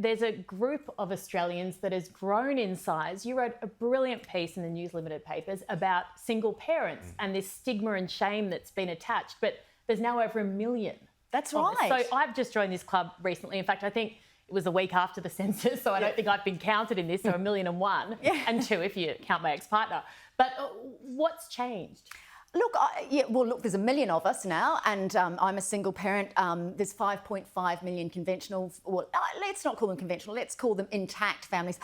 There's a group of Australians that has grown in size. You wrote a brilliant piece in the News Limited papers about single parents and this stigma and shame that's been attached, but there's now over 1 million. That's right. So I've just joined this club recently. In fact, I think it was a week after the census, so I don't think I've been counted in this, so 1,000,001 and 2 if you count my ex-partner. But what's changed? Look, look, there's 1 million of us now, and I'm a single parent. There's 5.5 million conventional, well, let's not call them conventional, let's call them intact families.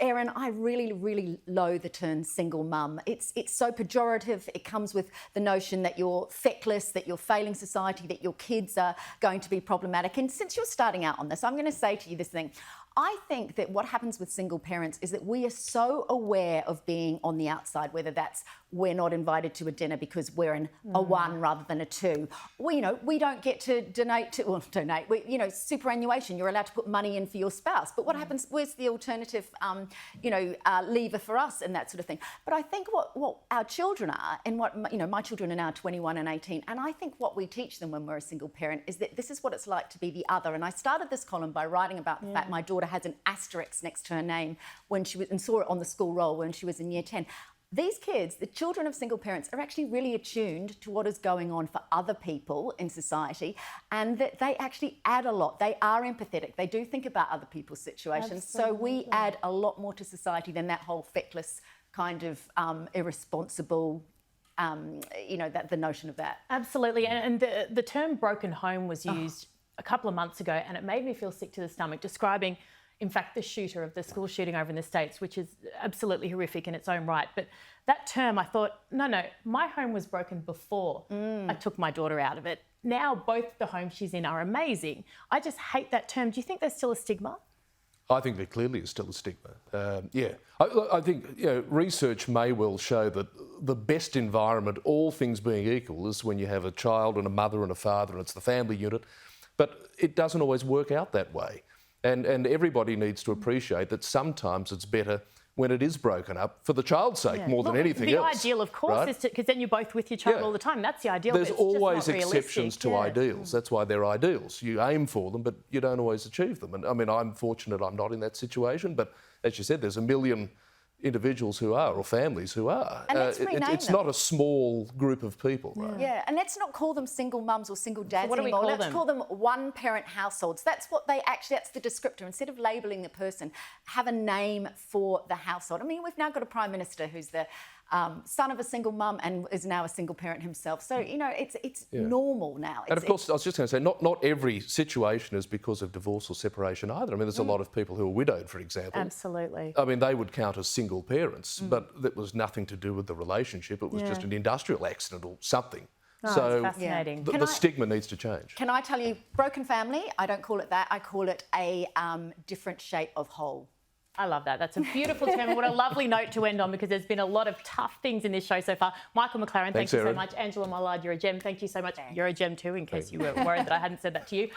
Erin, I really, really loathe the term single mum. It's so pejorative. It comes with the notion that you're feckless, that you're failing society, that your kids are going to be problematic. And since you're starting out on this, I'm going to say to you this thing. I think that what happens with single parents is that we are so aware of being on the outside, whether that's we're not invited to a dinner because we're in a 1 rather than a 2. We don't get to superannuation. You're allowed to put money in for your spouse. But what happens, where's the alternative, lever for us and that sort of thing? But I think what our children are, and my children are now 21 and 18, and I think what we teach them when we're a single parent is that this is what it's like to be the other. And I started this column by writing about the fact my daughter has an asterisk next to her name when she was, and saw it on the school roll when she was in year 10. These kids, the children of single parents, are actually really attuned to what is going on for other people in society, and that they actually add a lot. They are empathetic. They do think about other people's situations. Absolutely. So we add a lot more to society than that whole feckless kind of irresponsible, the notion of that. Absolutely. And the term broken home was used a couple of months ago, and it made me feel sick to the stomach, describing, in fact, the shooter of the school shooting over in the States, which is absolutely horrific in its own right. But that term, I thought, no, my home was broken before I took my daughter out of it. Now both the homes she's in are amazing. I just hate that term. Do you think there's still a stigma? I think there clearly is still a stigma. I think research may well show that the best environment, all things being equal, is when you have a child and a mother and a father and it's the family unit. But it doesn't always work out that way. And everybody needs to appreciate that sometimes it's better when it is broken up for the child's sake more than anything else. The ideal, of course, is because then you're both with your child all the time. That's the ideal. There's but it's always just not exceptions to ideals. That's why they're ideals. You aim for them, but you don't always achieve them. And I mean, I'm fortunate I'm not in that situation. But as you said, there's 1 million individuals who are, or families who are. And let's rename it's them. not a small group of people, right? Yeah, and let's not call them single mums or single dads So what do we anymore. call Let's them? call them one-parent households. That's what that's the descriptor. Instead of labelling the person, have a name for the household. I mean, we've now got a Prime Minister who's the son of a single mum and is now a single parent himself. So, it's normal now. And of course, I was just going to say, not every situation is because of divorce or separation either. I mean, there's a lot of people who are widowed, for example. Absolutely. I mean, they would count as single parents, but that was nothing to do with the relationship. It was just an industrial accident or something. Oh, so it's fascinating. the stigma needs to change. Can I tell you, broken family, I don't call it that. I call it a different shape of whole. I love that. That's a beautiful term. What a lovely note to end on, because there's been a lot of tough things in this show so far. Michael McLaren, thank you so much. Angela Mollard, you're a gem. Thank you so much. You're a gem too, in case you were worried that I hadn't said that to you.